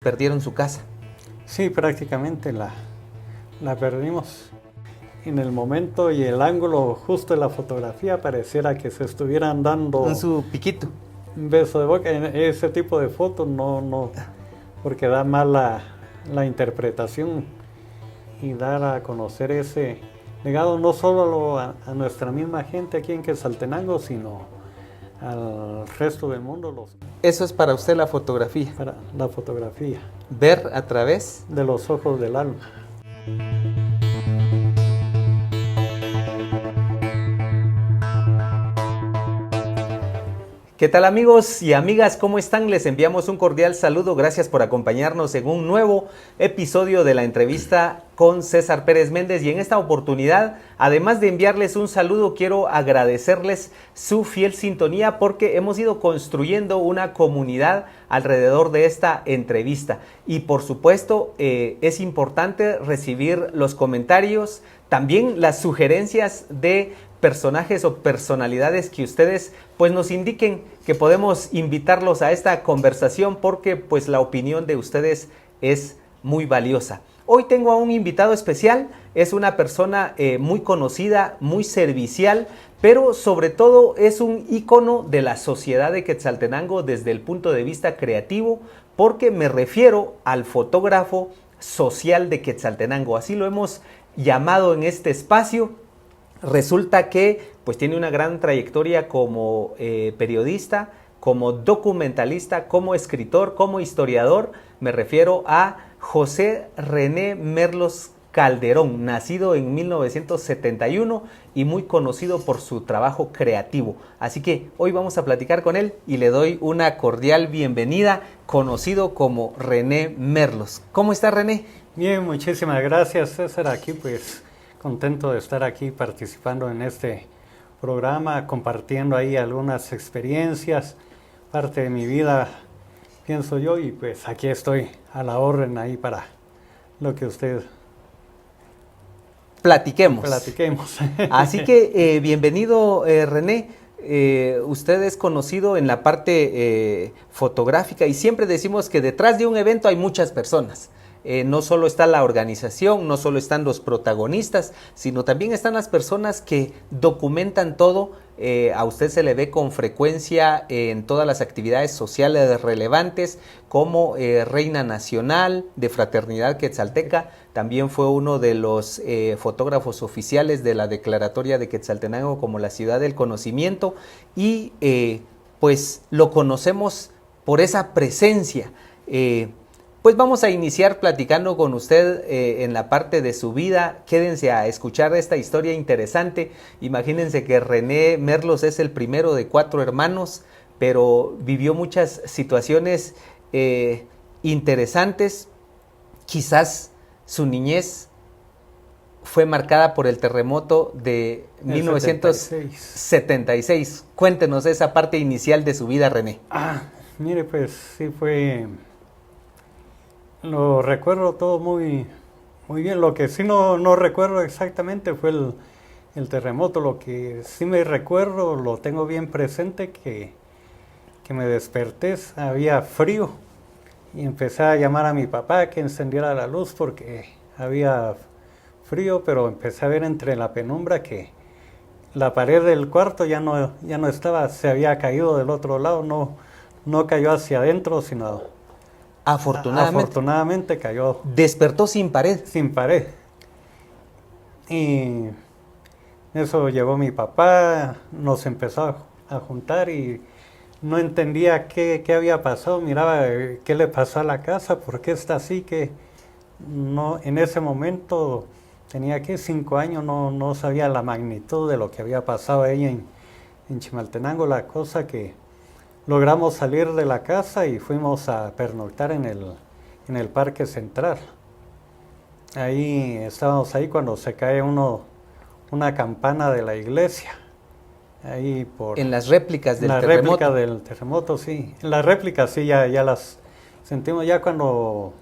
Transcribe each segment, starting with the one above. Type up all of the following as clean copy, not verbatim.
perdieron su casa. Sí, prácticamente la perdimos. En el momento y el ángulo justo de la fotografía pareciera que se estuvieran dando En su piquito. un beso de boca. En ese tipo de fotos no, porque da mal la interpretación y dar a conocer ese legado no solo a nuestra misma gente aquí en Quetzaltenango, sino al resto del mundo. Eso es para usted la fotografía. Para la fotografía. Ver a través de los ojos del alma. ¿Qué tal amigos y amigas? ¿Cómo están? Les enviamos un cordial saludo. Gracias por acompañarnos en un nuevo episodio de la entrevista con César Pérez Méndez. Y en esta oportunidad, además de enviarles un saludo, quiero agradecerles su fiel sintonía porque hemos ido construyendo una comunidad alrededor de esta entrevista. Y por supuesto, es importante recibir los comentarios, también las sugerencias de personajes o personalidades que ustedes pues nos indiquen que podemos invitarlos a esta conversación porque pues la opinión de ustedes es muy valiosa. Hoy tengo a un invitado especial, es una persona muy conocida, muy servicial, pero sobre todo es un ícono de la sociedad de Quetzaltenango desde el punto de vista creativo, porque me refiero al fotógrafo social de Quetzaltenango, así lo hemos llamado en este espacio. Resulta que pues tiene una gran trayectoria como periodista, como documentalista, como escritor, como historiador. Me refiero a José René Merlos Calderón, nacido en 1971 y muy conocido por su trabajo creativo. Así que hoy vamos a platicar con él y le doy una cordial bienvenida, conocido como René Merlos. ¿Cómo está, René? Bien, muchísimas gracias, César. Aquí pues contento de estar aquí participando en este programa, compartiendo ahí algunas experiencias, parte de mi vida, pienso yo, y pues aquí estoy a la orden ahí para lo que usted platiquemos. Así que bienvenido, René. Usted es conocido en la parte fotográfica y siempre decimos que detrás de un evento hay muchas personas. No solo está la organización, no solo están los protagonistas, sino también están las personas que documentan todo. A usted se le ve con frecuencia en todas las actividades sociales relevantes, como Reina Nacional de Fraternidad Quetzalteca. También fue uno de los fotógrafos oficiales de la declaratoria de Quetzaltenango como la ciudad del conocimiento. Y pues lo conocemos por esa presencia. Pues vamos a iniciar platicando con usted en la parte de su vida. Quédense a escuchar esta historia interesante. Imagínense que René Merlos es el primero de 4 hermanos, pero vivió muchas situaciones interesantes. Quizás su niñez fue marcada por el terremoto de 1976. Cuéntenos esa parte inicial de su vida, René. Mire, pues sí fue... Lo recuerdo todo muy bien. Lo que sí no recuerdo exactamente fue el terremoto. Lo que sí me recuerdo, lo tengo bien presente, que me desperté, había frío y empecé a llamar a mi papá que encendiera la luz porque había frío, pero empecé a ver entre la penumbra que la pared del cuarto ya no estaba, se había caído del otro lado, no cayó hacia adentro, sino... Afortunadamente cayó. Despertó sin pared. Sin pared. Y eso llegó mi papá, nos empezó a juntar y no entendía qué había pasado. Miraba qué le pasó a la casa, por qué está así, que no, en ese momento tenía aquí 5 años, no sabía la magnitud de lo que había pasado ahí en Chimaltenango. La cosa que logramos salir de la casa y fuimos a pernoctar en el Parque Central. Ahí estábamos cuando se cae una campana de la iglesia. Ahí en las réplicas del terremoto. En la réplica del terremoto, sí. En las réplicas sí, ya las sentimos. Ya cuando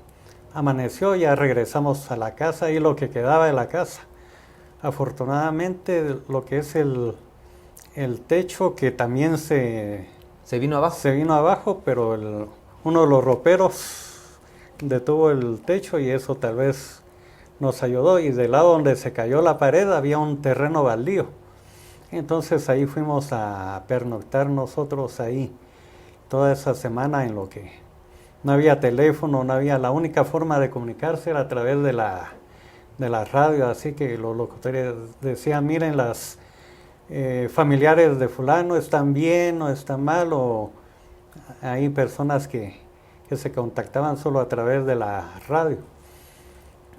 amaneció ya regresamos a la casa y lo que quedaba de la casa. Afortunadamente lo que es el techo, que también se vino abajo, pero uno de los roperos detuvo el techo y eso tal vez nos ayudó. Y del lado donde se cayó la pared había un terreno baldío. Entonces ahí fuimos a pernoctar nosotros ahí toda esa semana, en lo que no había teléfono, no había, la única forma de comunicarse era a través de la radio, así que los locutores decían, miren, las familiares de fulano están bien o están mal, o hay personas que se contactaban solo a través de la radio.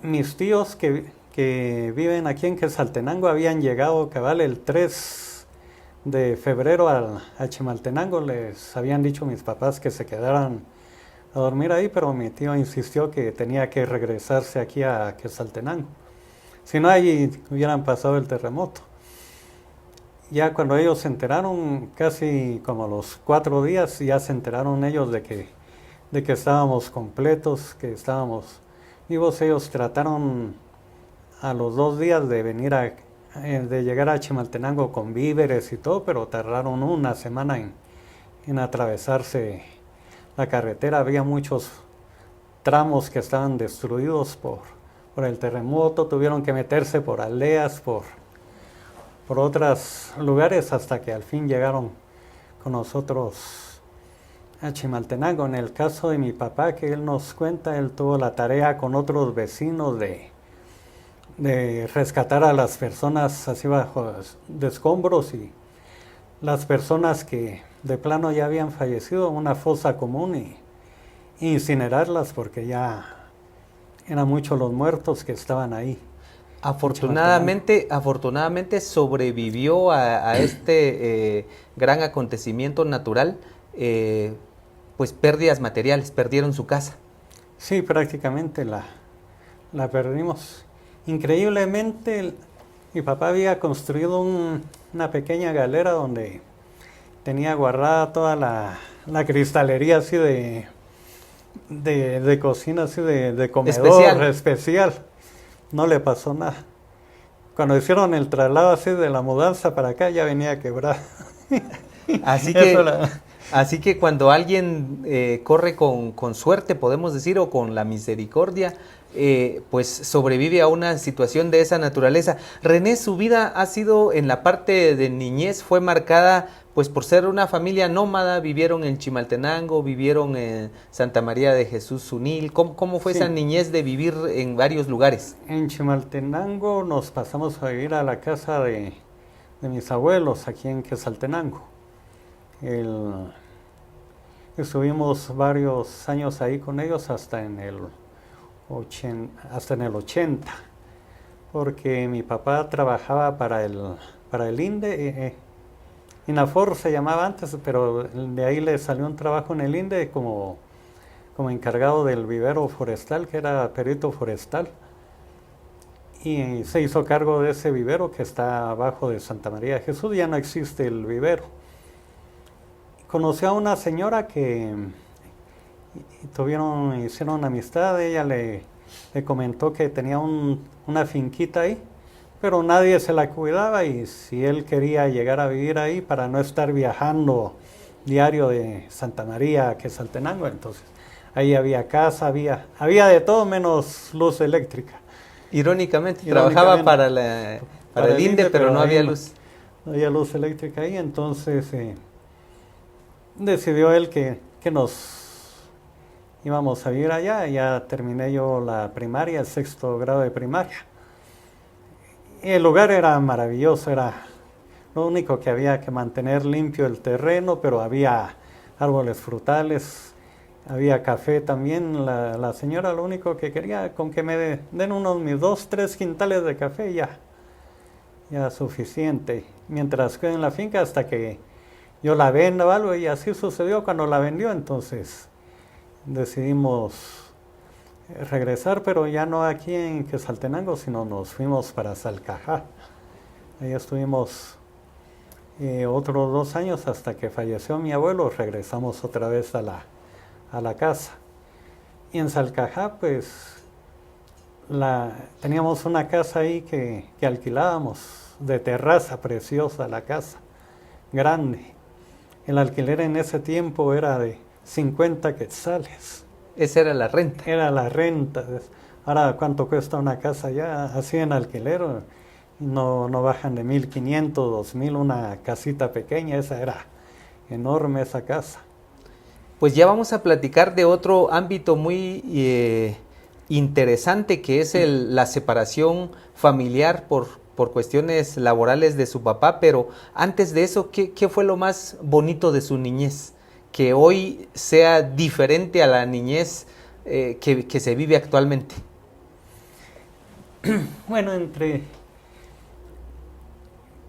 Mis tíos que viven aquí en Quetzaltenango habían llegado cabal el 3 de febrero a Chimaltenango. Les habían dicho mis papás que se quedaran a dormir ahí, pero mi tío insistió que tenía que regresarse aquí a Quetzaltenango. Si no, allí hubieran pasado el terremoto. Ya cuando ellos se enteraron, casi como a los 4 días, ya se enteraron ellos de que estábamos completos, que estábamos vivos. Ellos trataron a los 2 días de venir de llegar a Chimaltenango con víveres y todo, pero tardaron una semana en atravesarse la carretera. Había muchos tramos que estaban destruidos por el terremoto, tuvieron que meterse por aldeas, por otros lugares, hasta que al fin llegaron con nosotros a Chimaltenango. En el caso de mi papá, que él nos cuenta, él tuvo la tarea con otros vecinos de rescatar a las personas así bajo de escombros, y las personas que de plano ya habían fallecido en una fosa común, y incinerarlas porque ya eran muchos los muertos que estaban ahí. Afortunadamente sobrevivió a este gran acontecimiento natural, pues pérdidas materiales, perdieron su casa. Sí, prácticamente la perdimos. Increíblemente, mi papá había construido una pequeña galera donde tenía guardada toda la cristalería así de cocina, así de comedor especial. No le pasó nada. Cuando hicieron el traslado así de la mudanza para acá, ya venía quebrada. Así que cuando alguien corre con suerte, podemos decir, o con la misericordia, pues sobrevive a una situación de esa naturaleza. René, su vida ha sido, en la parte de niñez, fue marcada pues por ser una familia nómada. Vivieron en Chimaltenango, vivieron en Santa María de Jesús Sunil. ¿Cómo fue esa niñez de vivir en varios lugares? En Chimaltenango nos pasamos a vivir a la casa de mis abuelos aquí en Quetzaltenango. Estuvimos varios años ahí con ellos hasta en el 80, porque mi papá trabajaba para el INDE. INAFOR se llamaba antes, pero de ahí le salió un trabajo en el INDE como encargado del vivero forestal, que era perito forestal, y se hizo cargo de ese vivero que está abajo de Santa María de Jesús. Ya no existe el vivero. Conoció a una señora que hicieron amistad. Ella le comentó que tenía una finquita ahí, pero nadie se la cuidaba, y si él quería llegar a vivir ahí para no estar viajando diario de Santa María a Quetzaltenango, entonces ahí había casa, había de todo menos luz eléctrica. Irónicamente trabajaba para el INDE, pero no había luz. No había luz eléctrica ahí, entonces decidió él que nos íbamos a vivir allá. Ya terminé yo la primaria, el 6º grado de primaria. El lugar era maravilloso, era lo único que había que mantener limpio el terreno, pero había árboles frutales, había café también. La señora lo único que quería, con que me den mis 2-3 quintales de café, ya suficiente. Mientras quede en la finca hasta que yo la venda o algo, y así sucedió. Cuando la vendió, entonces decidimos regresar, pero ya no aquí en Quetzaltenango, sino nos fuimos para Salcajá. Ahí estuvimos otros 2 años hasta que falleció mi abuelo. Regresamos otra vez a la casa. Y en Salcajá, pues, teníamos una casa ahí que alquilábamos, de terraza, preciosa la casa, grande. El alquiler en ese tiempo era de 50 quetzales. Esa era la renta. Era la renta. Ahora, ¿cuánto cuesta una casa ya? Así en alquiler, no bajan de 1,500, 2,000 una casita pequeña. Esa era enorme, esa casa. Pues ya vamos a platicar de otro ámbito muy interesante, que es la separación familiar por cuestiones laborales de su papá, pero antes de eso, ¿qué fue lo más bonito de su niñez? Que hoy sea diferente a la niñez que se vive actualmente. Bueno, entre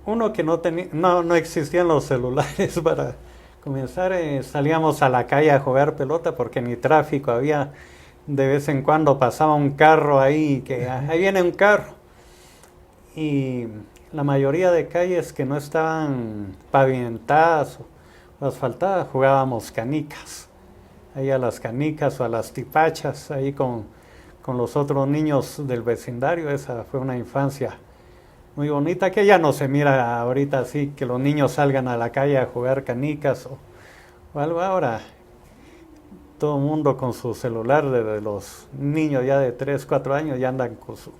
uno que no existían los celulares para comenzar, salíamos a la calle a jugar pelota porque ni tráfico había. De vez en cuando pasaba un carro ahí, que ahí viene un carro. Y la mayoría de calles que no estaban pavimentadas o asfaltadas, jugábamos canicas. Ahí a las canicas o a las tipachas, ahí con los otros niños del vecindario. Esa fue una infancia muy bonita, que ya no se mira ahorita así, que los niños salgan a la calle a jugar canicas o algo. Ahora todo el mundo con su celular, desde los niños ya de 3, 4 años ya andan con su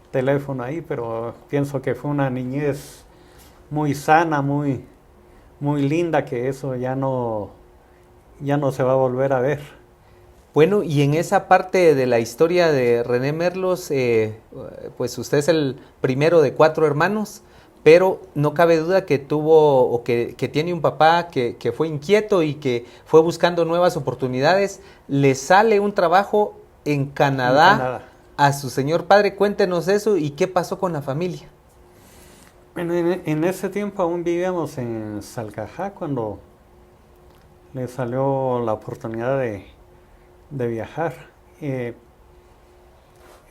teléfono ahí, pero pienso que fue una niñez muy sana, muy linda, que eso ya no se va a volver a ver. Bueno, y en esa parte de la historia de René Merlos, pues usted es el primero de 4 hermanos, pero no cabe duda que tuvo o que tiene un papá que fue inquieto y que fue buscando nuevas oportunidades. Le sale un trabajo en Canadá a su señor padre. Cuéntenos eso y qué pasó con la familia. Bueno, en ese tiempo aún vivíamos en Salcajá cuando le salió la oportunidad de viajar.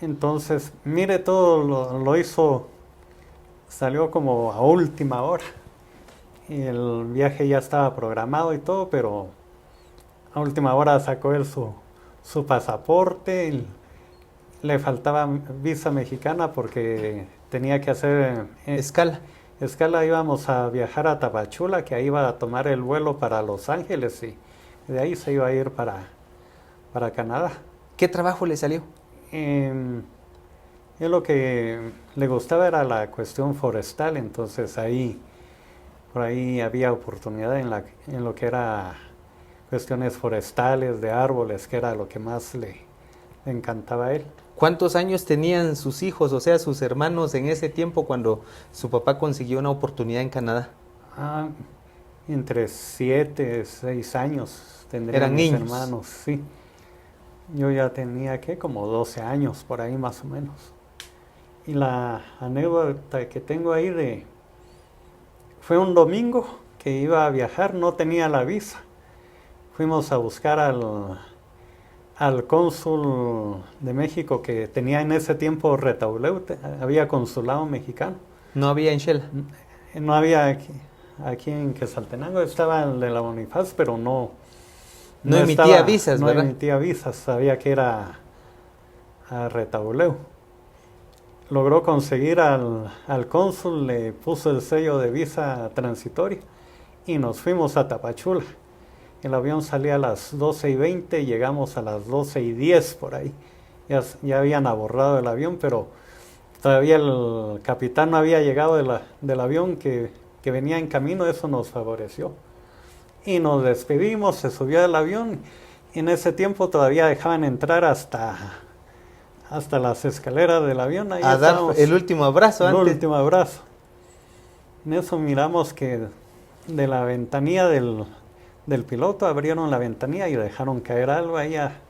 Entonces, mire, todo lo hizo. Salió como a última hora. El viaje ya estaba programado y todo, pero a última hora sacó él su pasaporte. Le faltaba visa mexicana porque tenía que hacer escala. Íbamos a viajar a Tapachula, que ahí iba a tomar el vuelo para Los Ángeles y de ahí se iba a ir para Canadá. ¿Qué trabajo le salió? Él lo que le gustaba era la cuestión forestal, entonces por ahí había oportunidad en lo que era cuestiones forestales, de árboles, que era lo que más le encantaba a él. ¿Cuántos años tenían sus hijos, o sea, sus hermanos en ese tiempo cuando su papá consiguió una oportunidad en Canadá? Entre 7, 6 años tendrían. ¿Eran mis niños? Hermanos, sí. Yo ya tenía, como 12 años, por ahí más o menos. Y la anécdota que tengo ahí fue un domingo que iba a viajar, no tenía la visa. Fuimos a buscar al cónsul de México que tenía en ese tiempo Retauleu, había consulado mexicano. ¿No había en Shela? No había aquí en Quetzaltenango, estaba el de la Bonifaz, pero no emitía visas, ¿verdad? No emitía visas, sabía que era a Retauleu. Logró conseguir al cónsul, le puso el sello de visa transitoria y nos fuimos a Tapachula. El avión salía a las 12:20, llegamos a las 12:10 por ahí. Ya habían abordado el avión, pero todavía el capitán no había llegado del avión que venía en camino, eso nos favoreció. Y nos despedimos, se subió al avión y en ese tiempo todavía dejaban entrar hasta las escaleras del avión. Ahí a dar el último abrazo antes. El último abrazo. En eso miramos que de la ventanilla del piloto abrieron la ventanilla y dejaron caer algo ahí a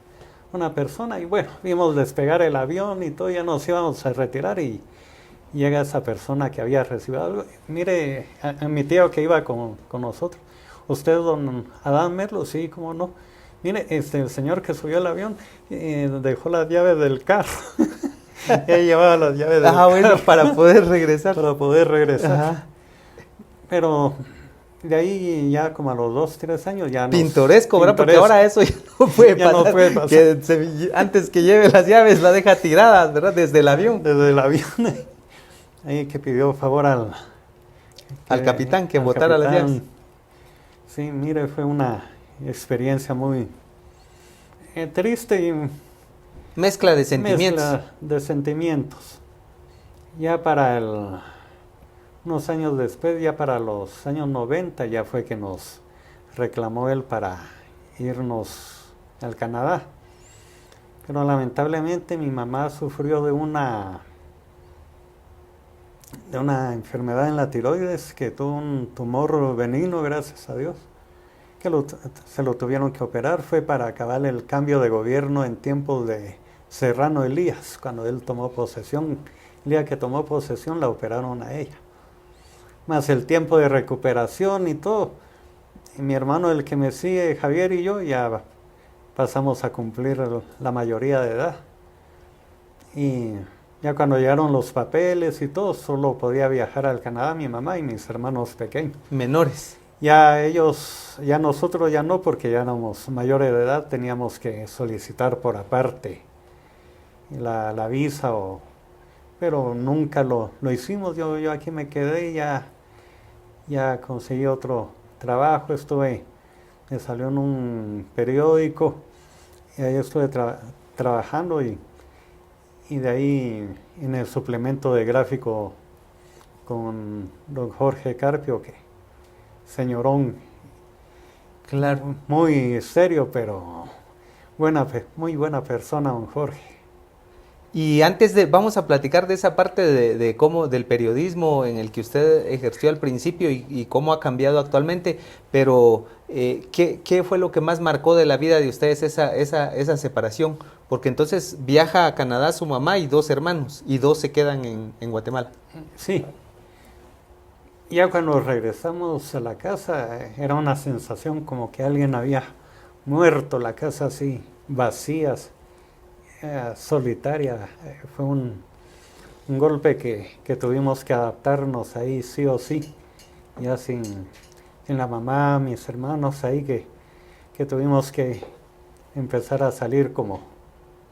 una persona. Y bueno, vimos despegar el avión y todo, ya nos íbamos a retirar y llega esa persona que había recibido algo. Mire, a mi tío que iba con nosotros. ¿Usted, don Adán Merlos? Sí, cómo no. Mire, el señor que subió al avión dejó las llaves del carro. Ya llevaba las llaves del carro. Bueno, para poder regresar. Para poder regresar. Ajá. Pero de ahí ya como a los 2, 3 años ya pintoresco, ¿verdad? Porque ahora eso ya no puede pasar. No puede pasar. Que antes que lleve las llaves la deja tiradas, ¿verdad? Desde el avión. Desde el avión. Ahí que pidió favor al capitán que botara las llaves. Sí, mire, fue una experiencia muy Triste y Mezcla de sentimientos. mezcla de sentimientos. Ya unos años después, ya para los años 90, ya fue que nos reclamó él para irnos al Canadá. Pero lamentablemente mi mamá sufrió de una enfermedad en la tiroides, que tuvo un tumor benigno, gracias a Dios, que se lo tuvieron que operar. Fue para acabar el cambio de gobierno en tiempos de Serrano Elías, cuando él tomó posesión. El día que tomó posesión la operaron a ella. Más el tiempo de recuperación y todo. Y mi hermano, el que me sigue, Javier, y yo ya pasamos a cumplir la mayoría de edad. Y ya cuando llegaron los papeles y todo, solo podía viajar al Canadá mi mamá y mis hermanos pequeños. Menores. Ya ellos, ya nosotros ya no, porque ya éramos mayores de edad, teníamos que solicitar por aparte la visa, pero nunca lo hicimos. Yo aquí me quedé y ya conseguí otro trabajo, me salió en un periódico y ahí estuve trabajando y de ahí en el suplemento de gráfico con don Jorge Carpio, que señorón, Claro. muy serio, pero muy buena persona, don Jorge. Y vamos a platicar de esa parte de cómo, del periodismo en el que usted ejerció al principio y cómo ha cambiado actualmente, pero ¿qué fue lo que más marcó de la vida de ustedes esa separación? Porque entonces viaja a Canadá su mamá y 2 hermanos, y 2 se quedan en Guatemala. Sí, ya cuando regresamos a la casa era una sensación como que alguien había muerto, la casa así, vacías. Solitaria. Fue un golpe que tuvimos que adaptarnos ahí sí o sí, ya sin la mamá, mis hermanos ahí, que tuvimos que empezar a salir como...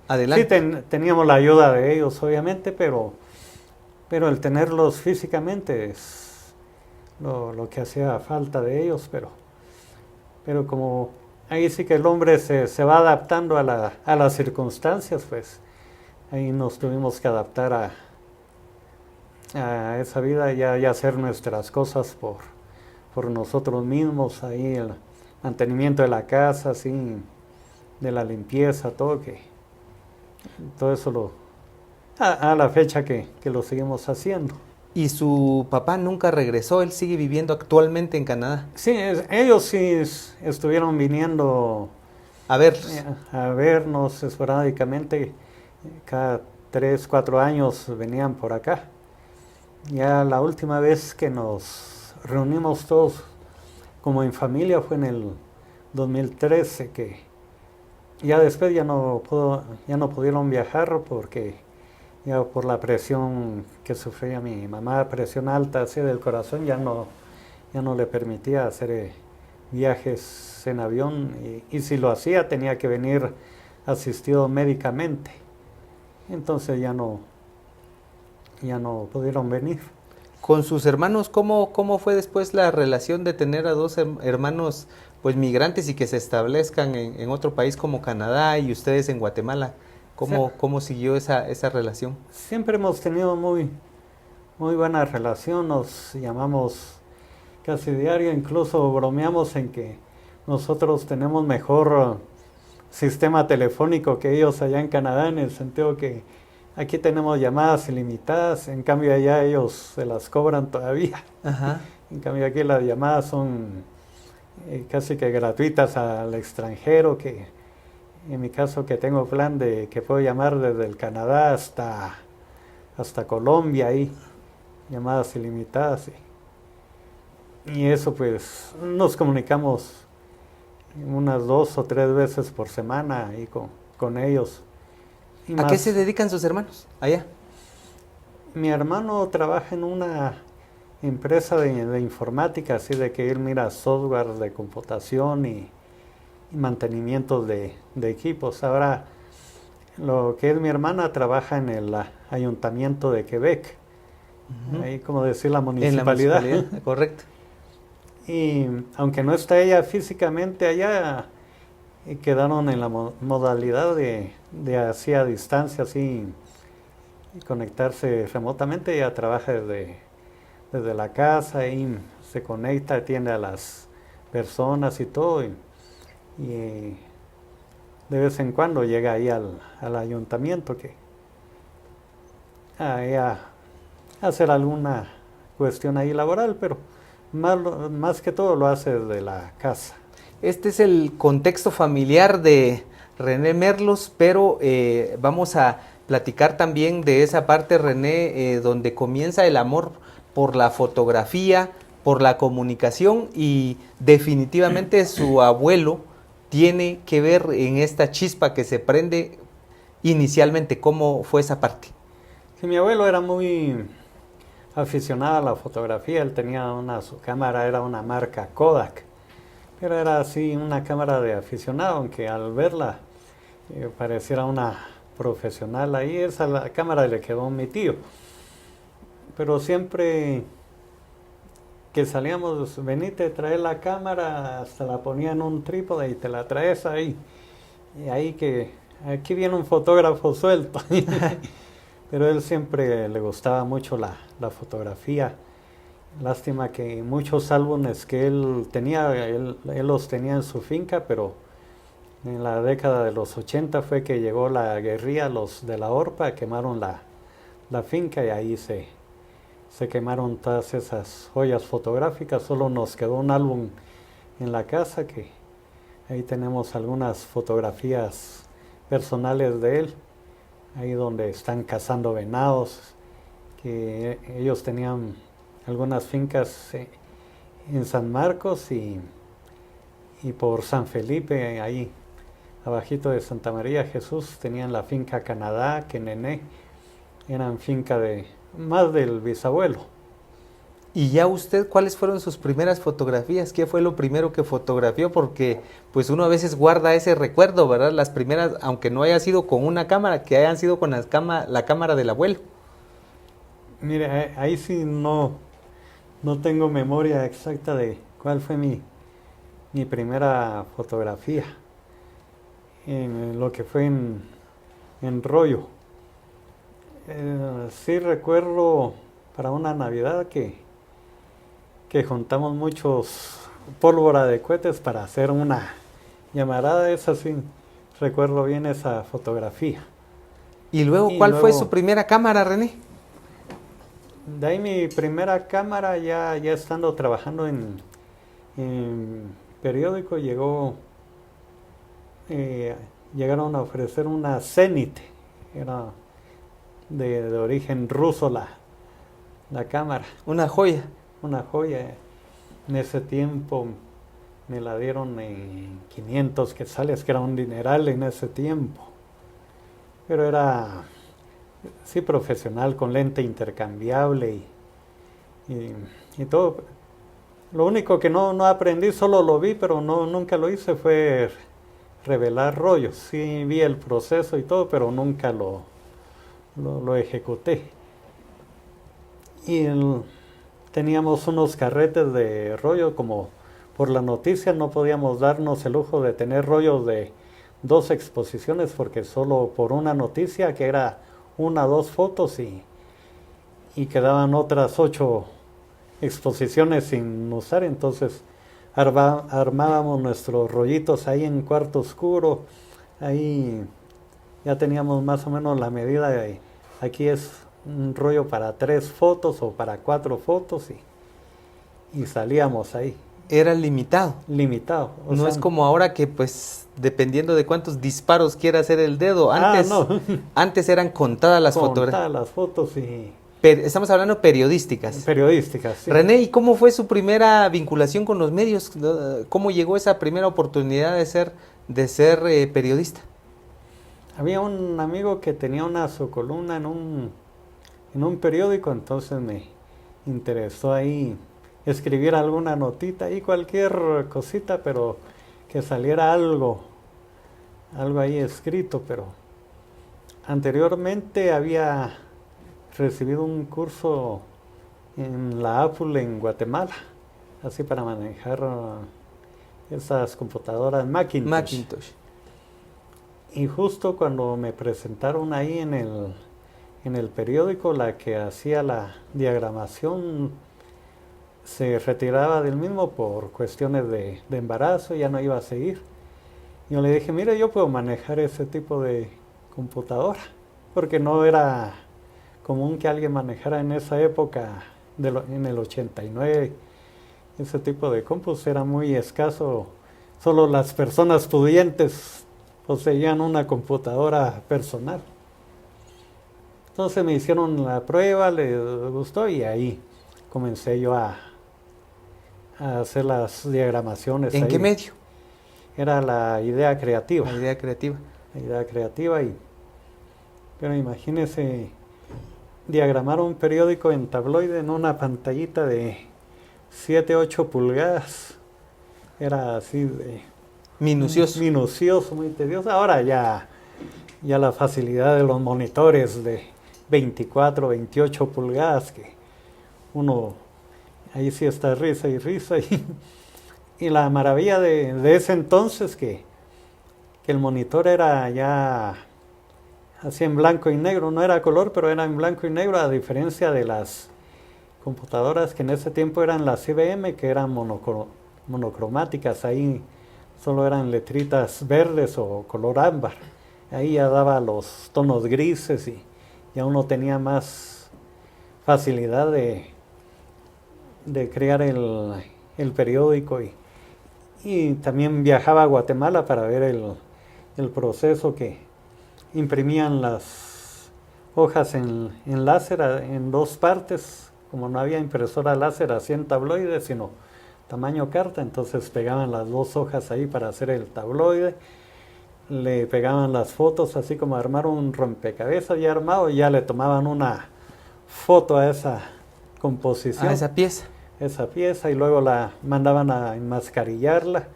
Adelante. Sí, teníamos la ayuda de ellos obviamente, pero el tenerlos físicamente es lo que hacía falta de ellos, pero como... Ahí sí que el hombre se va adaptando a las circunstancias, pues ahí nos tuvimos que adaptar a esa vida y hacer nuestras cosas por nosotros mismos, ahí el mantenimiento de la casa, así, de la limpieza, todo eso a la fecha que lo seguimos haciendo. ¿Y su papá nunca regresó? ¿Él sigue viviendo actualmente en Canadá? Sí, ellos sí estuvieron viniendo A verlos. a vernos esporádicamente, cada 3, 4 años venían por acá. Ya la última vez que nos reunimos todos como en familia fue en el 2013, que ya después ya no pudieron viajar porque ya por la presión que sufría mi mamá, presión alta así del corazón, ya no le permitía hacer viajes en avión y si lo hacía tenía que venir asistido médicamente. Entonces ya no pudieron venir. Con sus hermanos, ¿cómo fue después la relación de tener a 2 hermanos pues migrantes y que se establezcan en otro país como Canadá y ustedes en Guatemala? ¿Cómo siguió esa relación? Siempre hemos tenido muy buena relación, nos llamamos casi diario, incluso bromeamos en que nosotros tenemos mejor sistema telefónico que ellos allá en Canadá, en el sentido que aquí tenemos llamadas ilimitadas, en cambio allá ellos se las cobran todavía. Ajá. En cambio aquí las llamadas son casi que gratuitas al extranjero, que en mi caso que tengo plan de que puedo llamar desde el Canadá hasta Colombia, ahí, llamadas ilimitadas. Y eso pues nos comunicamos unas 2 o 3 veces por semana ahí con ellos. Y ¿A qué se dedican sus hermanos allá? Mi hermano trabaja en una empresa de informática, así de que él mira software de computación y mantenimiento de equipos. Ahora, lo que es mi hermana trabaja en el Ayuntamiento de Quebec, ahí como decir la municipalidad. En la municipalidad, correcto. Y aunque no está ella físicamente allá, y quedaron en la modalidad de así a distancia, así, y conectarse remotamente. Ella trabaja desde la casa y se conecta, atiende a las personas y todo. Y de vez en cuando llega ahí al ayuntamiento a hacer alguna cuestión ahí laboral, pero más que todo lo hace desde la casa. Este es el contexto familiar de René Merlos, pero vamos a platicar también de esa parte, René, donde comienza el amor por la fotografía, por la comunicación, y definitivamente su abuelo tiene que ver en esta chispa que se prende inicialmente. ¿Cómo fue esa parte? Sí, mi abuelo era muy aficionado a la fotografía. Él tenía su cámara, era una marca Kodak, pero era así una cámara de aficionado, aunque al verla pareciera una profesional. Ahí la cámara le quedó a mi tío, pero siempre que salíamos, venite, trae la cámara, hasta la ponía en un trípode y te la traes ahí. Y ahí aquí viene un fotógrafo suelto. Pero él siempre le gustaba mucho la fotografía. Lástima que muchos álbumes que él tenía, él los tenía en su finca, pero en la década de los 80 fue que llegó la guerrilla, los de la Orpa, quemaron la finca, y ahí se quemaron todas esas joyas fotográficas. Solo nos quedó un álbum en la casa, que ahí tenemos algunas fotografías personales de él, ahí donde están cazando venados, que ellos tenían algunas fincas en San Marcos y por San Felipe, ahí abajito de Santa María Jesús, tenían la finca Canadá, que Nené, eran finca más del bisabuelo. ¿Y ya usted cuáles fueron sus primeras fotografías? ¿Qué fue lo primero que fotografió? Porque pues uno a veces guarda ese recuerdo, ¿verdad? Las primeras, aunque no haya sido con una cámara, que hayan sido con la cámara del abuelo. Mire, ahí sí no tengo memoria exacta de cuál fue mi primera fotografía. En lo que fue en rollo. Sí recuerdo para una Navidad que juntamos muchos pólvora de cohetes para hacer una llamarada. Esa sí, recuerdo bien esa fotografía. ¿Y luego cuál fue su primera cámara, René? De ahí mi primera cámara, ya estando trabajando en periódico, llegaron a ofrecer una Zenit. Era de origen ruso la cámara. Una joya. Una joya. En ese tiempo me la dieron en 500 quetzales, que era un dineral en ese tiempo. Pero era, sí, profesional, con lente intercambiable y todo. Lo único que no aprendí, solo lo vi, pero nunca lo hice, fue revelar rollos. Sí vi el proceso y todo, pero nunca lo ejecuté. Y teníamos unos carretes de rollo, como por la noticia no podíamos darnos el lujo de tener rollos de 2 exposiciones, porque solo por una noticia, que era 1 o 2 fotos, y quedaban otras 8 exposiciones sin usar. Entonces armábamos nuestros rollitos ahí en cuarto oscuro. Ahí ya teníamos más o menos la medida de aquí es un rollo para 3 fotos o para 4 fotos, y salíamos ahí. Era limitado. Limitado. No es como ahora que pues dependiendo de cuántos disparos quiera hacer el dedo. Antes eran contadas las fotografías. Contadas las fotos y... Estamos hablando periodísticas. Periodísticas, sí. René, ¿y cómo fue su primera vinculación con los medios? ¿Cómo llegó esa primera oportunidad de ser periodista? Había un amigo que tenía su columna en un periódico, entonces me interesó ahí escribir alguna notita y cualquier cosita, pero que saliera algo ahí escrito. Pero anteriormente había recibido un curso en la Apple en Guatemala, así para manejar esas computadoras Macintosh. Macintosh. Y justo cuando me presentaron ahí en el periódico, la que hacía la diagramación se retiraba del mismo por cuestiones de embarazo, ya no iba a seguir. Yo le dije, mire, yo puedo manejar ese tipo de computadora, porque no era común que alguien manejara en esa época, en el 89, ese tipo de compus era muy escaso. Solo las personas pudientes poseían una computadora personal. Entonces me hicieron la prueba, les gustó y ahí comencé yo a hacer las diagramaciones. ¿En ahí. qué medio? Era la idea creativa. La idea creativa. La idea creativa. Pero imagínese diagramar un periódico en tabloide en una pantallita de 7, 8 pulgadas. Era así de... Minucioso. Minucioso, muy tedioso. Ahora ya la facilidad de los monitores de 24, 28 pulgadas, que uno ahí sí está risa y risa. Y la maravilla de ese entonces que el monitor era ya así en blanco y negro, no era color, pero era en blanco y negro, a diferencia de las computadoras que en ese tiempo eran las IBM, que eran monocromáticas, ahí solo eran letritas verdes o color ámbar. Ahí ya daba los tonos grises y ya uno tenía más facilidad de crear el periódico y también viajaba a Guatemala para ver el proceso que imprimían las hojas en láser en 2 partes. Como no había impresora láser así en tabloide, sino tamaño carta, entonces pegaban las 2 hojas ahí para hacer el tabloide, le pegaban las fotos así como armar un rompecabezas ya armado, y ya le tomaban una foto a esa composición, a esa pieza, y luego la mandaban a enmascarillarla,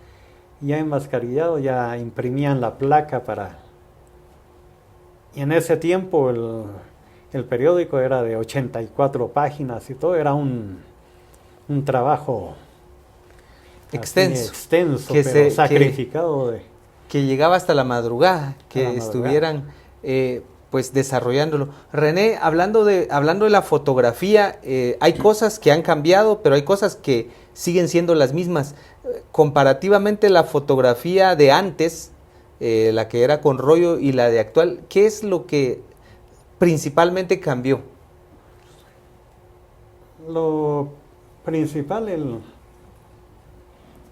y ya enmascarillado ya imprimían la placa y en ese tiempo el periódico era de 84 páginas y todo, era un trabajo extenso, pero sacrificado. Que llegaba hasta la madrugada, que estuvieran pues desarrollándolo. René, hablando de la fotografía, hay cosas que han cambiado, pero hay cosas que siguen siendo las mismas. Comparativamente la fotografía de antes, la que era con rollo, y la de actual, ¿qué es lo que principalmente cambió? Lo principal,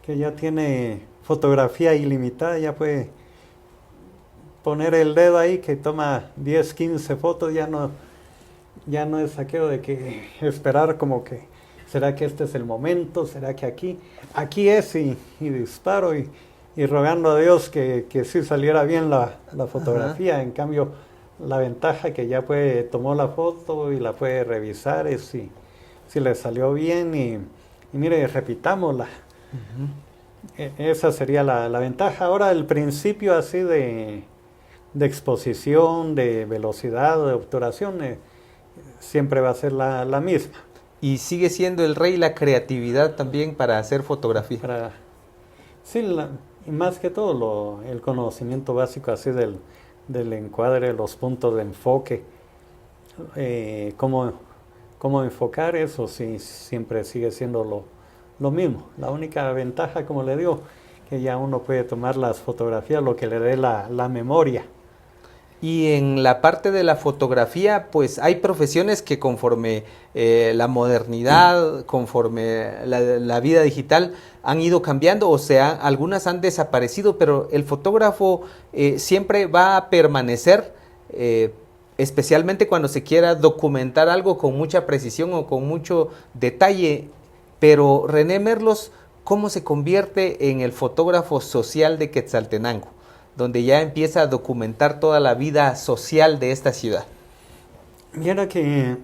que ya tiene fotografía ilimitada, ya puede poner el dedo ahí que toma 10, 15 fotos, ya no es aquello de que esperar como que, ¿será que este es el momento? ¿Será que aquí es? Y disparo y rogando a Dios que sí saliera bien la fotografía. En cambio, la ventaja que ya tomó la foto y la puede revisar es si le salió bien y mire, repitámosla. Esa sería la ventaja. Ahora el principio así de exposición, de velocidad, de obturación, siempre va a ser la misma. Y sigue siendo el rey la creatividad también para hacer fotografía. Y más que todo el conocimiento básico así del encuadre, los puntos de enfoque, cómo enfocar eso, sí, siempre sigue siendo lo mismo. La única ventaja, como le digo, que ya uno puede tomar las fotografías, lo que le dé la memoria. Y en la parte de la fotografía, pues hay profesiones que conforme la modernidad, conforme la vida digital han ido cambiando, o sea, algunas han desaparecido, pero el fotógrafo siempre va a permanecer, especialmente cuando se quiera documentar algo con mucha precisión o con mucho detalle. Pero René Merlos, ¿cómo se convierte en el fotógrafo social de Quetzaltenango, donde ya empieza a documentar toda la vida social de esta ciudad? Mira que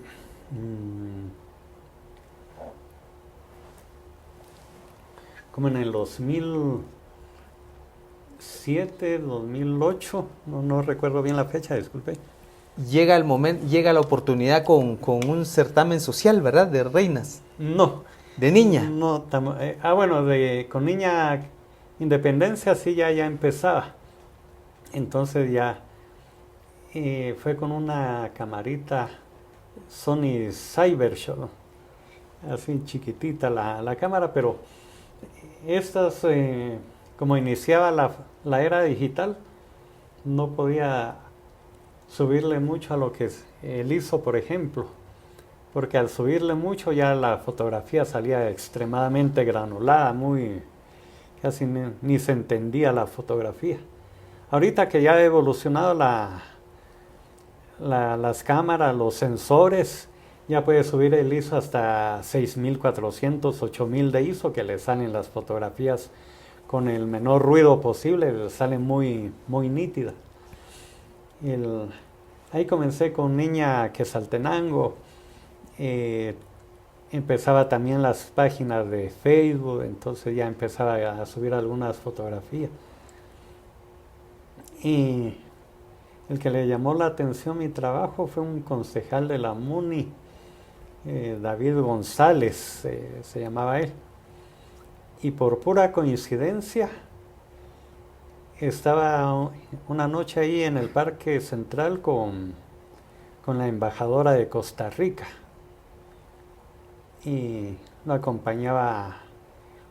como en el 2007, 2008, no recuerdo bien la fecha, disculpe. Llega el momento, llega la oportunidad con un certamen social, ¿verdad? De reinas. No. ¿De niña? No, bueno, con niña Independencia sí ya empezaba. Entonces ya fue con una camarita Sony Cybershot, así chiquitita la cámara, pero estas, como iniciaba la era digital, no podía subirle mucho a lo que es el ISO, por ejemplo, porque al subirle mucho ya la fotografía salía extremadamente granulada, casi ni se entendía la fotografía. Ahorita que ya ha evolucionado las cámaras, los sensores, ya puede subir el ISO hasta 6400, 8000 de ISO, que le salen las fotografías con el menor ruido posible, le salen muy nítidas. Ahí comencé con Niña Quetzaltenango, empezaba también las páginas de Facebook, entonces ya empezaba a subir algunas fotografías. Y el que le llamó la atención mi trabajo fue un concejal de la MUNI, David González, se llamaba él. Y por pura coincidencia, estaba una noche ahí en el Parque Central con la embajadora de Costa Rica. Y lo acompañaba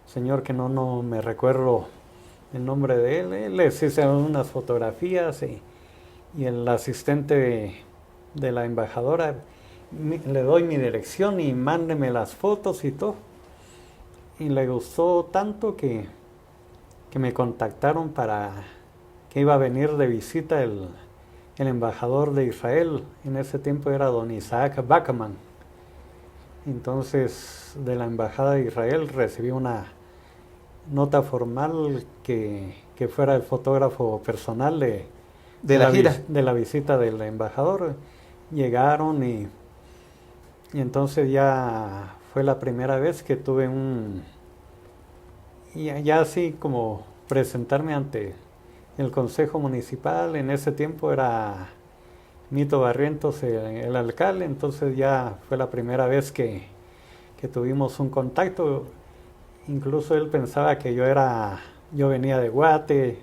un señor que no me recuerdo el nombre de él. Él les hice unas fotografías y el asistente de la embajadora, le doy mi dirección y mándeme las fotos y todo. Y le gustó tanto que me contactaron para que iba a venir de visita el embajador de Israel. En ese tiempo era don Isaac Bachman. Entonces, de la embajada de Israel recibí una nota formal que fuera el fotógrafo personal de la gira. De la visita del embajador. Llegaron y entonces ya fue la primera vez que tuve ya así como presentarme ante el Consejo Municipal. En ese tiempo era Mito Barrientos el alcalde, entonces ya fue la primera vez que tuvimos un contacto. Incluso él pensaba que yo venía de Guate,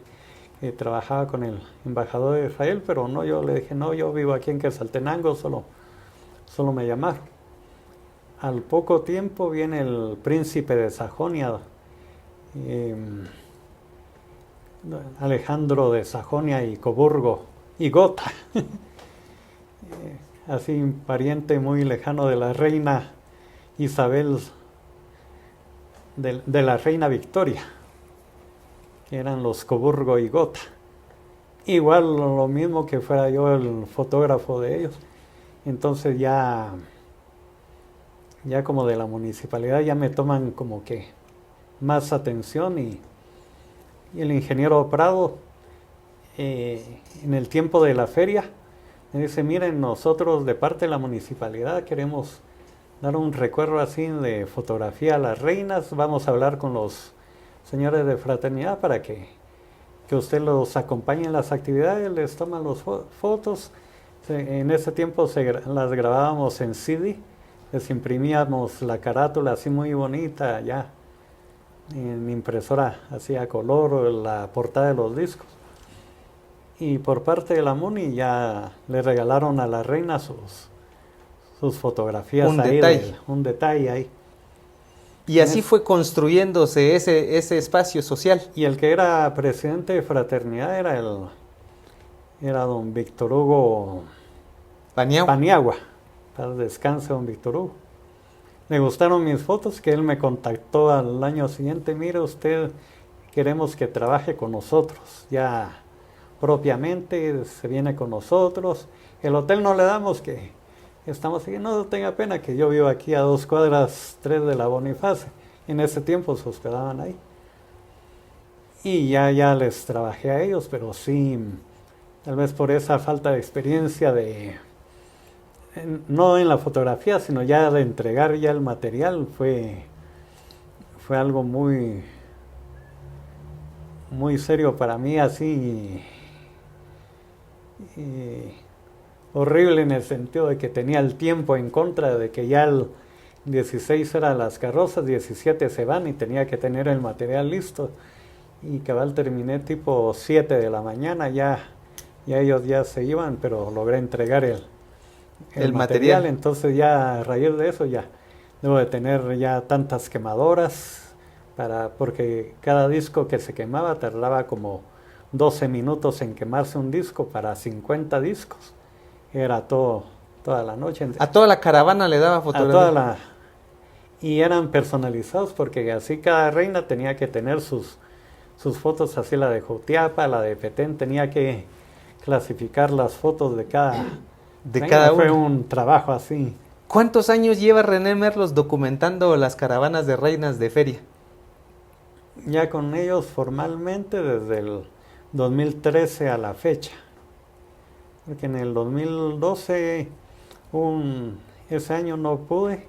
trabajaba con el embajador de Israel, pero no, yo le dije, no, yo vivo aquí en Quetzaltenango, solo me llamaron. Al poco tiempo viene el príncipe de Sajonia, Alejandro de Sajonia y Coburgo y Gotha, así un pariente muy lejano de la reina Isabel, de la reina Victoria, que eran los Coburgo y Gotha. Igual lo mismo que fuera yo el fotógrafo de ellos. Entonces ya como de la municipalidad ya me toman como que más atención y el ingeniero Prado en el tiempo de la feria me dice, miren, nosotros de parte de la municipalidad queremos dar un recuerdo así de fotografía a las reinas, vamos a hablar con los señores de fraternidad para que usted los acompañe en las actividades, les toman las fotos. En ese tiempo las grabábamos en CD, les imprimíamos la carátula así muy bonita ya en impresora así a color, la portada de los discos. Y por parte de la MUNI ya le regalaron a la reina sus fotografías, un detalle ahí. Y así fue construyéndose ese espacio social. Y el que era presidente de fraternidad era don Víctor Hugo Paniagua. Para descanse don Víctor Hugo. Le gustaron mis fotos, que él me contactó al año siguiente, mire usted, queremos que trabaje con nosotros, ya propiamente se viene con nosotros, el hotel no le damos, que estamos aquí, no tenga pena que yo vivo aquí a 2 cuadras, 3 de la Boniface, en ese tiempo se hospedaban ahí. Y ya les trabajé a ellos, pero sí, tal vez por esa falta de experiencia no en la fotografía, sino ya de entregar ya el material, fue algo muy serio para mí, así horrible en el sentido de que tenía el tiempo en contra, de que ya el 16 eran las carrozas, 17 se van y tenía que tener el material listo. y cabal terminé tipo 7 de la mañana, ya ellos ya se iban, pero logré entregar el material, entonces ya a raíz de eso ya debo de tener ya tantas quemadoras, porque cada disco que se quemaba tardaba como 12 minutos en quemarse un disco para 50 discos, era toda la noche. A toda la caravana le daba fotografía. Y eran personalizados porque así cada reina tenía que tener sus fotos, así la de Jutiapa, la de Petén, tenía que clasificar las fotos de cada uno. Fue un trabajo así. ¿Cuántos años lleva René Merlos documentando las caravanas de reinas de feria? Ya con ellos formalmente desde el 2013 a la fecha. Porque en el 2012, ese año no pude.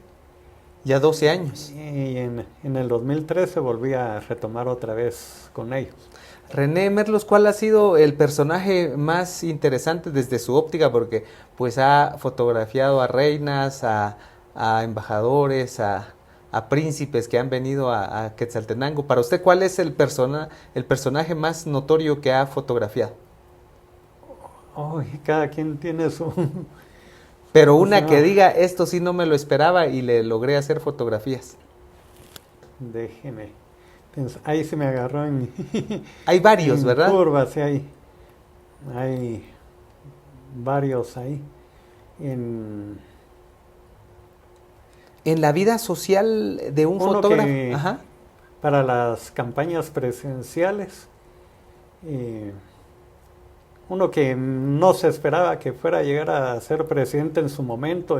Ya 12 años. Y en el 2013 volví a retomar otra vez con ellos. René Merlos, ¿cuál ha sido el personaje más interesante desde su óptica? Porque pues ha fotografiado a reinas, a embajadores, a príncipes que han venido a Quetzaltenango. Para usted, ¿cuál es el personaje más notorio que ha fotografiado? Cada quien tiene su... Pero una que diga, esto sí no me lo esperaba y le logré hacer fotografías. Déjeme. Ahí se me agarró en... Hay varios, ¿verdad? Curvas, sí, hay varios ahí. En la vida social de un fotógrafo. Ajá. Para las campañas presidenciales, uno que no se esperaba que fuera a llegar a ser presidente en su momento,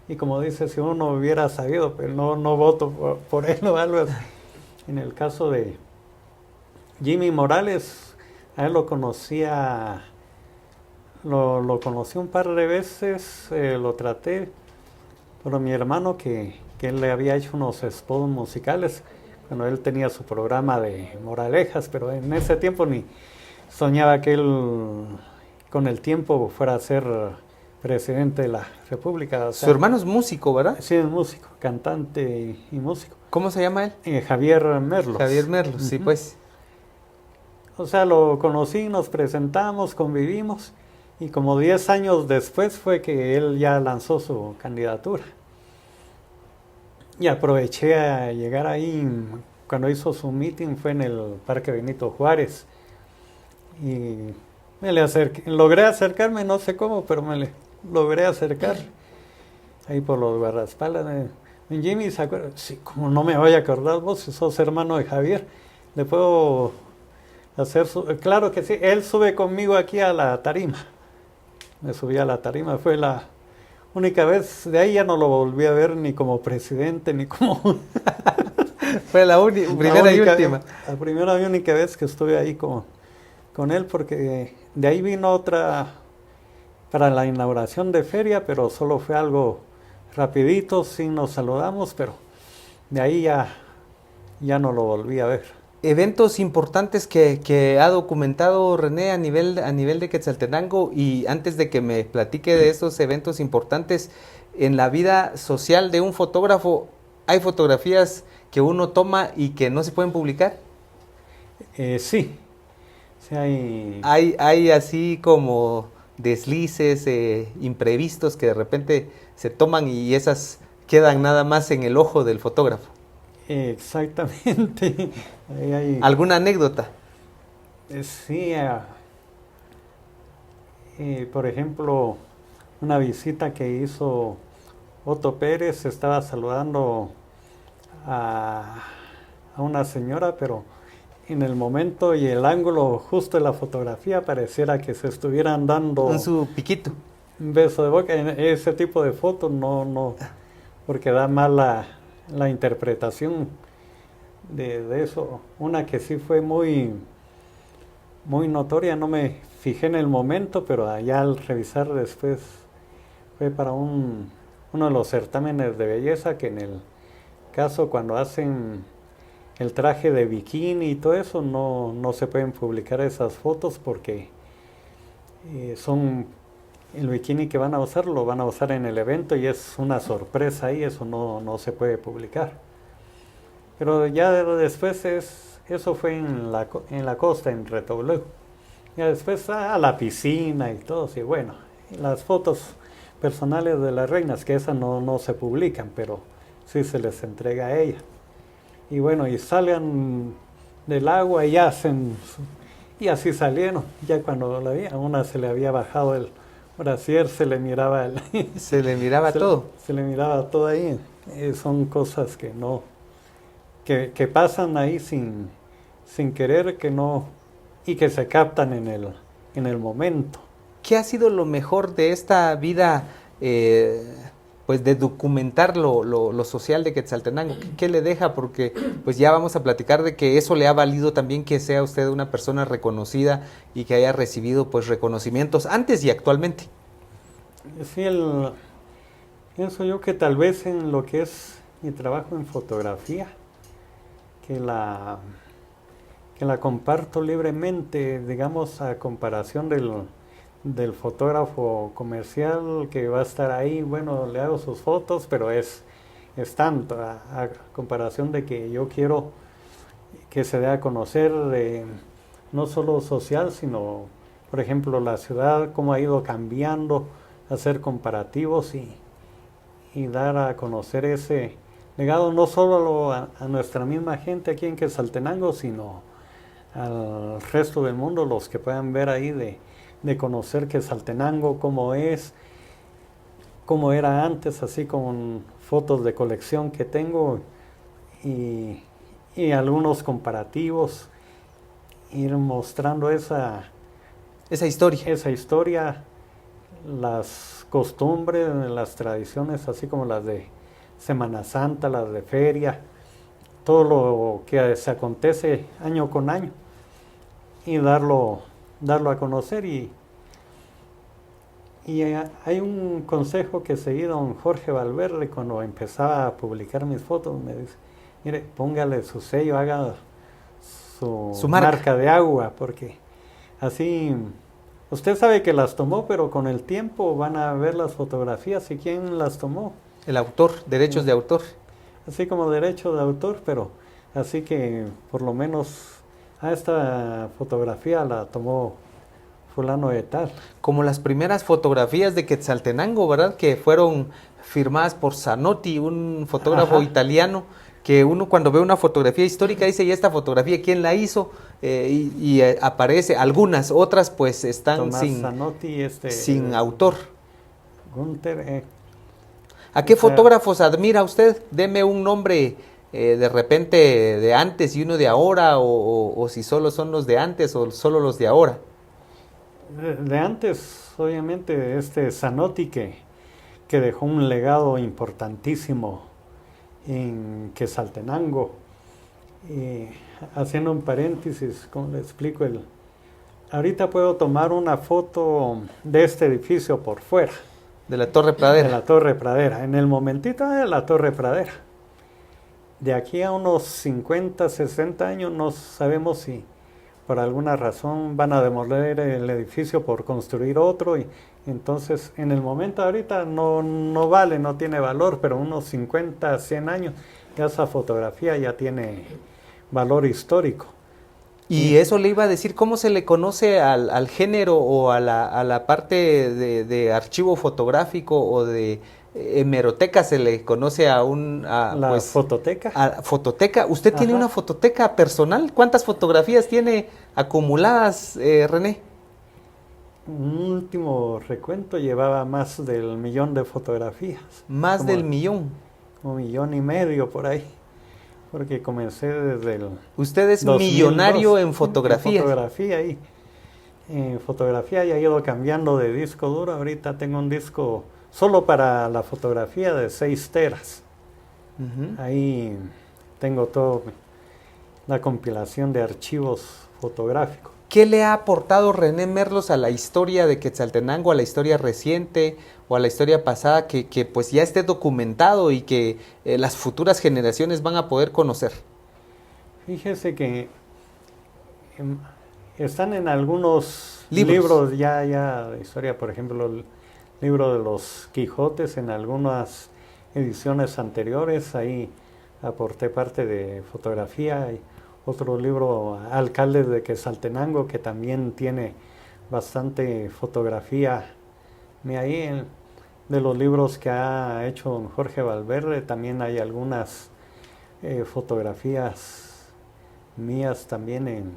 y como dice, si uno hubiera sabido, pues no voto por él o algo así. En el caso de Jimmy Morales, a él lo conocí un par de veces, lo traté, pero mi hermano que él le había hecho unos spots musicales cuando él tenía su programa de moralejas, pero en ese tiempo ni soñaba que él con el tiempo fuera a ser presidente de la República. O sea, su hermano es músico, ¿verdad? Sí, es músico, cantante y músico. ¿Cómo se llama él? Javier Merlos. Javier Merlos, sí, pues. O sea, lo conocí, nos presentamos, convivimos, y como 10 años después fue que él ya lanzó su candidatura. Y aproveché a llegar ahí, cuando hizo su meeting fue en el Parque Benito Juárez. Y logré acercarme, no sé cómo, pero logré acercar ahí por los guardaespaldas. Jimmy, ¿se acuerda? Sí, como no me voy a acordar, vos sos hermano de Javier, le puedo hacer claro que sí, él sube conmigo aquí a la tarima. Me subí a la tarima, fue la única vez, de ahí ya no lo volví a ver ni como presidente, ni como... Fue la primera y última. La primera y única vez que estuve ahí con él, porque de ahí vino otra para la inauguración de feria, pero solo fue algo rapidito, sí nos saludamos, pero de ahí ya no lo volví a ver. Eventos importantes que ha documentado René a nivel de Quetzaltenango, y antes de que me platique de esos eventos importantes en la vida social de un fotógrafo, ¿hay fotografías que uno toma y que no se pueden publicar? Sí. Sí, hay así como deslices, imprevistos que de repente se toman y esas quedan nada más en el ojo del fotógrafo. Exactamente. ¿Alguna anécdota? Sí, por ejemplo, una visita que hizo Otto Pérez, estaba saludando a una señora, pero en el momento y el ángulo justo de la fotografía pareciera que se estuvieran dando un su piquito, un beso de boca. En ese tipo de fotos no, porque da mal la interpretación de eso. Una que sí fue muy notoria, no me fijé en el momento, pero allá al revisar después fue para uno de los certámenes de belleza, que en el caso cuando hacen el traje de bikini y todo eso, no se pueden publicar esas fotos porque son el bikini que van a usar, lo van a usar en el evento y es una sorpresa y eso no se puede publicar. Pero ya después es eso fue en la costa, en Retobleu. Ya después a la piscina y todo, y bueno, las fotos personales de las reinas, que esas no se publican, pero sí se les entrega a ella. Y bueno, y salgan del agua y hacen, y así salieron. Ya cuando la vi, a una se le había bajado el brasier, se le miraba Se le miraba todo. Se le miraba todo ahí. Son cosas que no, que pasan ahí sin querer, que no, y que se captan en el momento. ¿Qué ha sido lo mejor de esta vida, pues de documentar lo social de Quetzaltenango? ¿Qué le deja? Porque pues ya vamos a platicar de que eso le ha valido también que sea usted una persona reconocida y que haya recibido pues reconocimientos antes y actualmente. Sí, pienso yo que tal vez en lo que es mi trabajo en fotografía, que la comparto libremente, digamos, a comparación del fotógrafo comercial que va a estar ahí, bueno, le hago sus fotos, pero es tanto, a comparación de que yo quiero que se dé a conocer no solo social, sino, por ejemplo, la ciudad, cómo ha ido cambiando, hacer comparativos y dar a conocer ese legado no solo a nuestra misma gente aquí en Quetzaltenango, sino al resto del mundo, los que puedan ver ahí de conocer Quetzaltenango, cómo es, cómo era antes, así con fotos de colección que tengo y algunos comparativos, ir mostrando esa historia, las costumbres, las tradiciones, así como las de Semana Santa, las de feria, todo lo que se acontece año con año y darlo a conocer. Y hay un consejo que seguí don Jorge Valverde cuando empezaba a publicar mis fotos, me dice, mire, póngale su sello, haga su marca de agua, porque así usted sabe que las tomó, pero con el tiempo van a ver las fotografías y quién las tomó. El autor, derechos de autor. Así como derecho de autor, pero así que por lo menos esta fotografía la tomó fulano de tal. Como las primeras fotografías de Quetzaltenango, ¿verdad? Que fueron firmadas por Zanotti, un fotógrafo italiano, que uno cuando ve una fotografía histórica dice, ¿y esta fotografía quién la hizo? Y aparece, algunas, otras pues están Tomás Zanotti, sin autor. Gunther, ¿A qué fotógrafos admira usted? Deme un nombre de repente de antes y uno de ahora, o si solo son los de antes o solo los de ahora. De antes, obviamente, Zanotti que dejó un legado importantísimo en Quetzaltenango. Haciendo un paréntesis, ¿cómo le explico? Ahorita puedo tomar una foto de este edificio por fuera. De la Torre Pradera. De la Torre Pradera, en el momentito de la Torre Pradera. De aquí a unos 50, 60 años no sabemos si por alguna razón van a demoler el edificio por construir otro, y entonces en el momento ahorita no vale, no tiene valor, pero unos 50, 100 años ya esa fotografía ya tiene valor histórico. Y eso le iba a decir, ¿cómo se le conoce al género o a la parte de archivo fotográfico o de hemeroteca? Se le conoce la fototeca. A fototeca. ¿Usted tiene una fototeca personal? ¿Cuántas fotografías tiene acumuladas, René? Un último recuento llevaba más del 1.000.000 de fotografías. Más del 1.000.000. 1.5 millones por ahí. Porque comencé desde el... Usted es millonario en fotografía. En fotografía ya he ido cambiando de disco duro. Ahorita tengo un disco solo para la fotografía de 6 teras. Ahí tengo toda la compilación de archivos fotográficos. ¿Qué le ha aportado René Merlos a la historia de Quetzaltenango, a la historia reciente o a la historia pasada que pues ya esté documentado y que las futuras generaciones van a poder conocer? Fíjese que están en algunos libros ya de historia, por ejemplo, el libro de los Quijotes, en algunas ediciones anteriores, ahí aporté parte de fotografía, otro libro, Alcaldes de Quetzaltenango, que también tiene bastante fotografía. Ahí de los libros que ha hecho don Jorge Valverde también hay algunas fotografías mías también.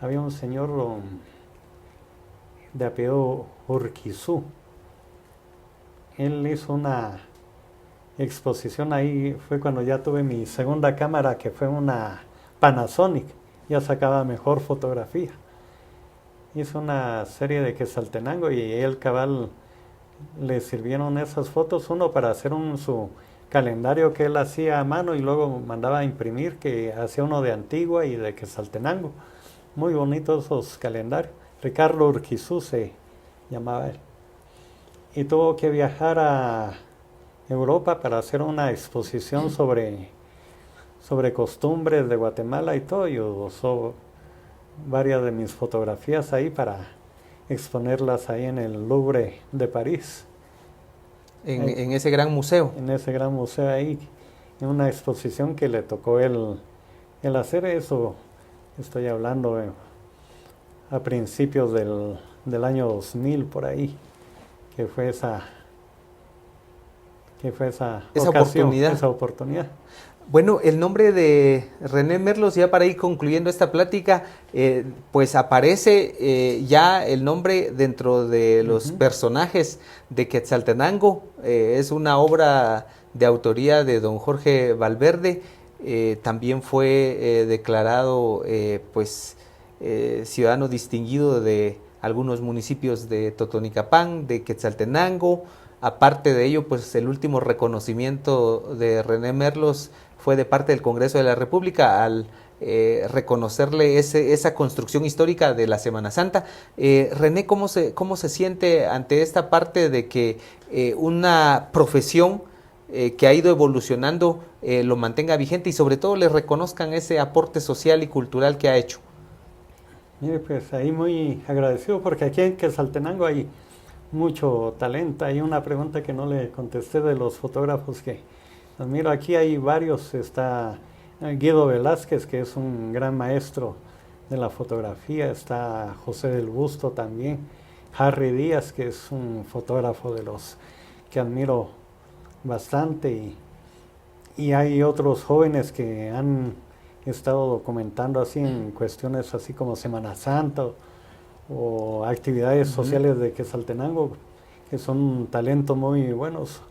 Había un señor de apellido Urquizú. Él hizo una exposición ahí, fue cuando ya tuve mi segunda cámara, que fue una Panasonic, ya sacaba mejor fotografía. Hizo una serie de Quetzaltenango y él cabal le sirvieron esas fotos, uno para hacer su calendario que él hacía a mano y luego mandaba a imprimir, que hacía uno de Antigua y de Quetzaltenango. Muy bonitos esos calendarios. Ricardo Urquizú se llamaba él. Y tuvo que viajar a Europa para hacer una exposición sobre costumbres de Guatemala y todo. Y usó varias de mis fotografías ahí para exponerlas ahí en el Louvre de París. En ese gran museo. En ese gran museo ahí, en una exposición que le tocó el hacer eso. Estoy hablando a principios del año 2000 por ahí, que fue esa oportunidad. Bueno, el nombre de René Merlos, ya para ir concluyendo esta plática, pues aparece ya el nombre dentro de los personajes de Quetzaltenango. Es una obra de autoría de don Jorge Valverde. También fue declarado ciudadano distinguido de algunos municipios de Totonicapán, de Quetzaltenango. Aparte de ello, pues el último reconocimiento de René Merlos fue de parte del Congreso de la República al reconocerle esa construcción histórica de la Semana Santa. René, ¿cómo se siente ante esta parte de que una profesión que ha ido evolucionando lo mantenga vigente y sobre todo le reconozcan ese aporte social y cultural que ha hecho? Mire, pues ahí muy agradecido, porque aquí en Quetzaltenango hay mucho talento. Hay una pregunta que no le contesté de los fotógrafos que admiro. Aquí hay varios. Está Guido Velázquez, que es un gran maestro de la fotografía. Está José del Busto también. Harry Díaz, que es un fotógrafo de los que admiro bastante. Y hay otros jóvenes que han estado documentando así en cuestiones así como Semana Santa o actividades sociales de Quetzaltenango, que son talentos muy buenos.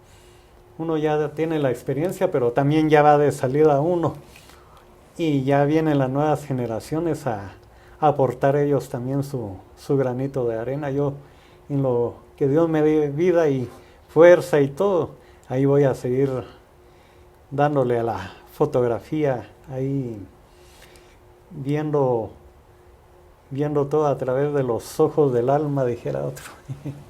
Uno ya tiene la experiencia, pero también ya va de salida uno. Y ya vienen las nuevas generaciones a aportar ellos también su granito de arena. Yo, en lo que Dios me dé vida y fuerza y todo, ahí voy a seguir dándole a la fotografía, ahí viendo todo a través de los ojos del alma, dijera otro.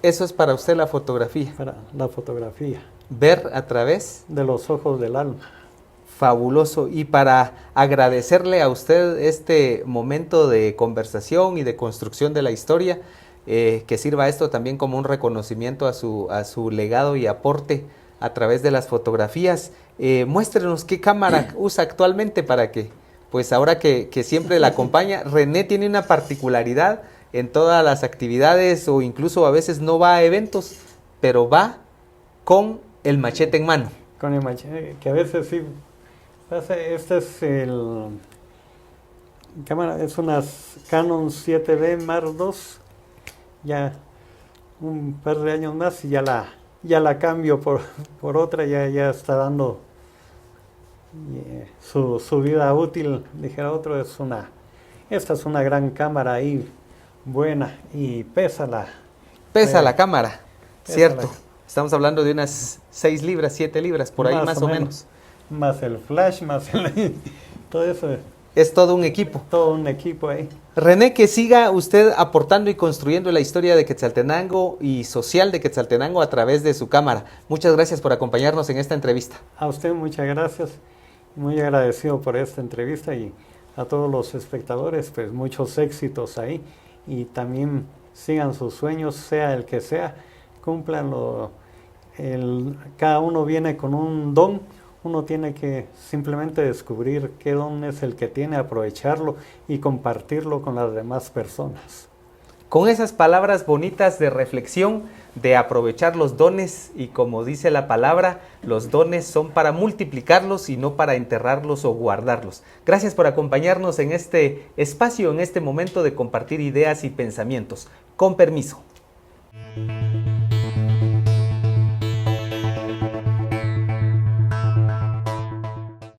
Eso es para usted la fotografía. Para la fotografía. Ver a través de los ojos del alma. Fabuloso. Y para agradecerle a usted este momento de conversación y de construcción de la historia, que sirva esto también como un reconocimiento a su legado y aporte a través de las fotografías. Muéstrenos qué cámara usa actualmente para que, pues ahora que siempre la acompaña. René tiene una particularidad en todas las actividades, o incluso a veces no va a eventos, pero va con el machete en mano. Con el machete, que a veces sí. Este es cámara, es una Canon 7D Mark II. Ya un par de años más y ya la cambio por otra, ya está dando su vida útil, dijera otro. Esta es una gran cámara ahí, buena, y pesa la cámara, cierto. Estamos hablando de unas 6 libras, 7 libras, por ahí más o menos. Más el flash, todo eso. Es todo un equipo. Todo un equipo ahí. René, que siga usted aportando y construyendo la historia de Quetzaltenango y social de Quetzaltenango a través de su cámara. Muchas gracias por acompañarnos en esta entrevista. A usted muchas gracias. Muy agradecido por esta entrevista, y a todos los espectadores, pues muchos éxitos ahí. Y también sigan sus sueños, sea el que sea, cúmplanlo. Cada uno viene con un don Uno tiene que simplemente descubrir qué don es el que tiene, aprovecharlo y compartirlo con las demás personas. Con esas palabras bonitas de reflexión, de aprovechar los dones, y como dice la palabra, los dones son para multiplicarlos y no para enterrarlos o guardarlos. Gracias por acompañarnos en este espacio, en este momento de compartir ideas y pensamientos. Con permiso.